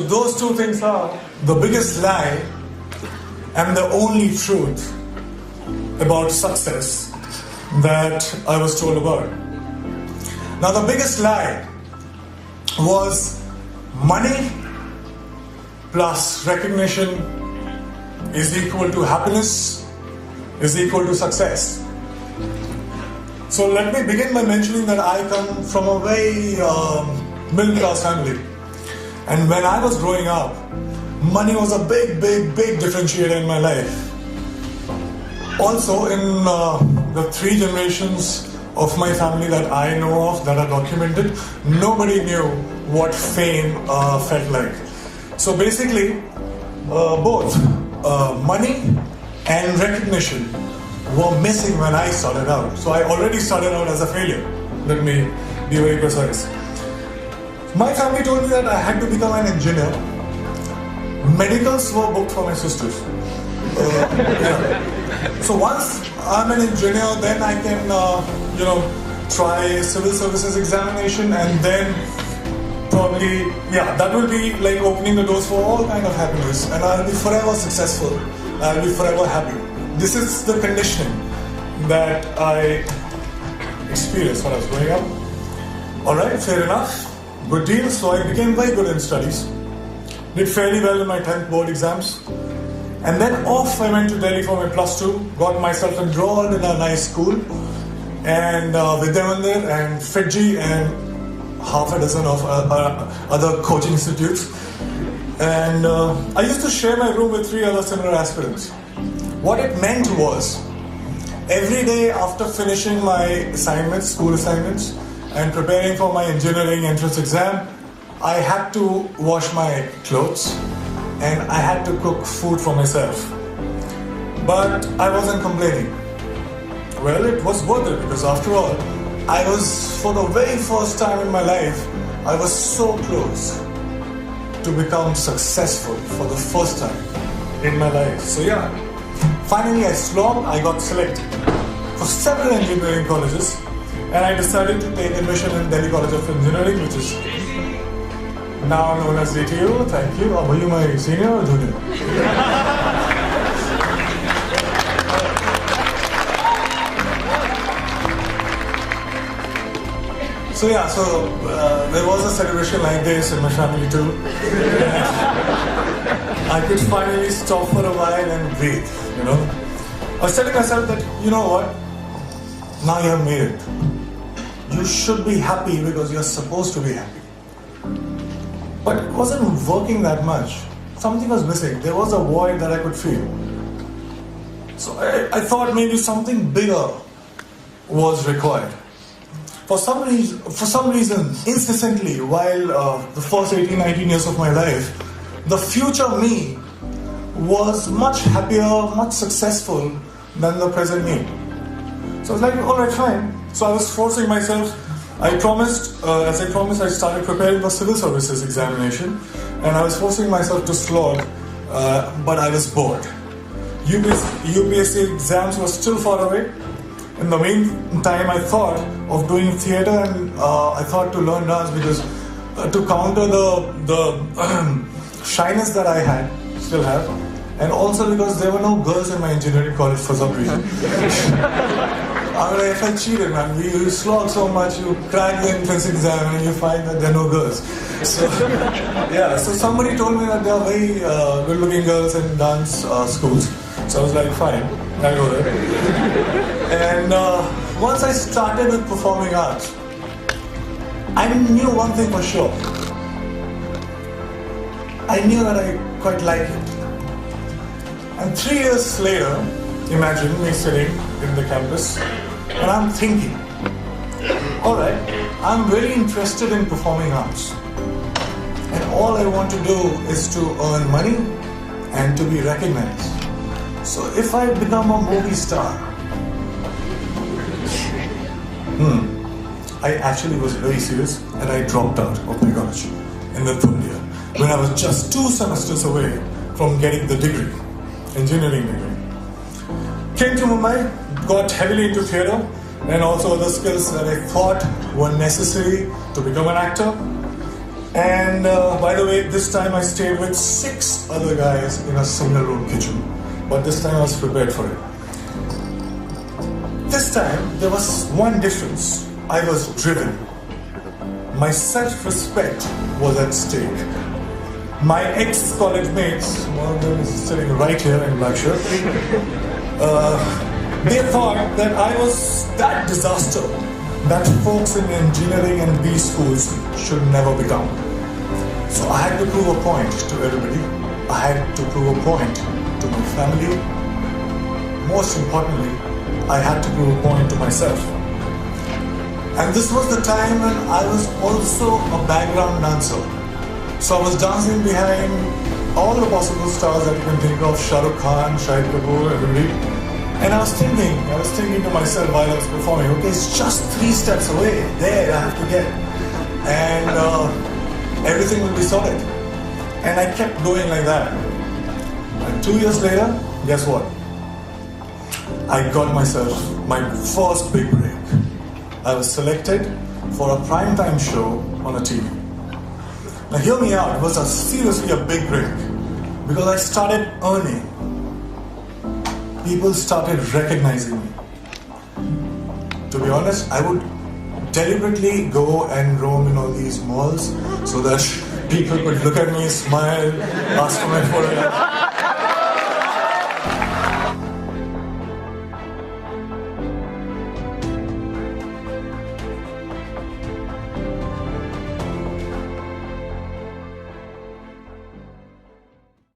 Those two things are the biggest lie and the only truth about success that I was told about. Now, the biggest lie was money plus recognition is equal to happiness, is equal to success. So let me begin by mentioning that I come from a very middle class family. And when I was growing up, money was a big differentiator in my life. Also, in the 3 generations of my family that I know of, that are documented, nobody knew what fame felt like. So basically, both money and recognition were missing when I started out. So I already started out as a failure. Let me be very precise. My family told me that I had to become an engineer. Medicals were booked for my sisters. So once I'm an engineer, then I can, try civil services examination, and then probably, that will be like opening the doors for all kind of happiness, and I'll be forever successful. I'll be forever happy. This is the conditioning that I experienced when I was growing up. Alright, fair enough. Good deal. So I became very good in studies. Did fairly well in my 10th board exams. And then off I went to Delhi for my plus 2. Got myself enrolled in a nice school. And Vidyamandir and Fiji and half a dozen of other coaching institutes. And I used to share my room with 3 other similar aspirants. What it meant was, every day after finishing my assignments, school assignments, and preparing for my engineering entrance exam, I had to wash my clothes and I had to cook food for myself. But I wasn't complaining. Well, it was worth it, because after all, I was, for the very first time in my life, I was so close to become successful for the first time in my life. So finally I got selected for several engineering colleges. And I decided to take admission in Delhi College of Engineering, which is now known as DTU. Thank you. Were you my senior or junior? So there was a celebration like this in my family too. I could finally stop for a while and breathe, I was telling myself that, you know what? Now you have made it. You should be happy because you're supposed to be happy. But it wasn't working that much. Something was missing. There was a void that I could feel. So I thought maybe something bigger was required. For some reason, incessantly, while the first 18, 19 years of my life, the future me was much happier, much successful than the present me. So I was like, alright, fine. So I was forcing myself. As I promised, I started preparing for civil services examination, and I was forcing myself to slog, but I was bored. UPSC exams were still far away. In the meantime, I thought of doing theatre, and I thought to learn dance, because to counter the shyness that I still have, and also because there were no girls in my engineering college for some reason. I felt cheated, man. You slog so much, you crack the entrance exam and you find that there are no girls. So somebody told me that there are very good-looking girls in dance schools. So I was like, fine, I'll go there. And once I started with performing arts, I knew one thing for sure. I knew that I quite liked it. And 3 years later, imagine me sitting in the campus, and I'm thinking, alright, I'm very interested in performing arts, and all I want to do is to earn money and to be recognized. So if I become a movie star, I actually was very serious, and I dropped out of my college in the 3rd year, when I was just 2 semesters away from getting the degree, engineering degree. Came to Mumbai, got heavily into theatre and also other skills that I thought were necessary to become an actor. And by the way, this time I stayed with 6 other guys in a single room kitchen. But this time I was prepared for it. This time there was one difference. I was driven. My self-respect was at stake. My ex-college mates, one of them is sitting right here in black shirt, they thought that I was that disaster that folks in engineering and B schools should never become. So I had to prove a point to everybody. I had to prove a point to my family. Most importantly, I had to prove a point to myself. And this was the time when I was also a background dancer. So I was dancing behind all the possible stars that you can think of, Shah Rukh Khan, Shahid Kapoor, everybody. And I was thinking to myself while I was performing, okay, it's just 3 steps away, there I have to get. And everything will be sorted. And I kept going like that. And 2 years later, guess what? I got myself my first big break. I was selected for a primetime show on a TV. Now hear me out, it was seriously a big break because I started earning. People started recognizing me. To be honest, I would deliberately go and roam in all these malls so that people could look at me, smile, ask for my photograph.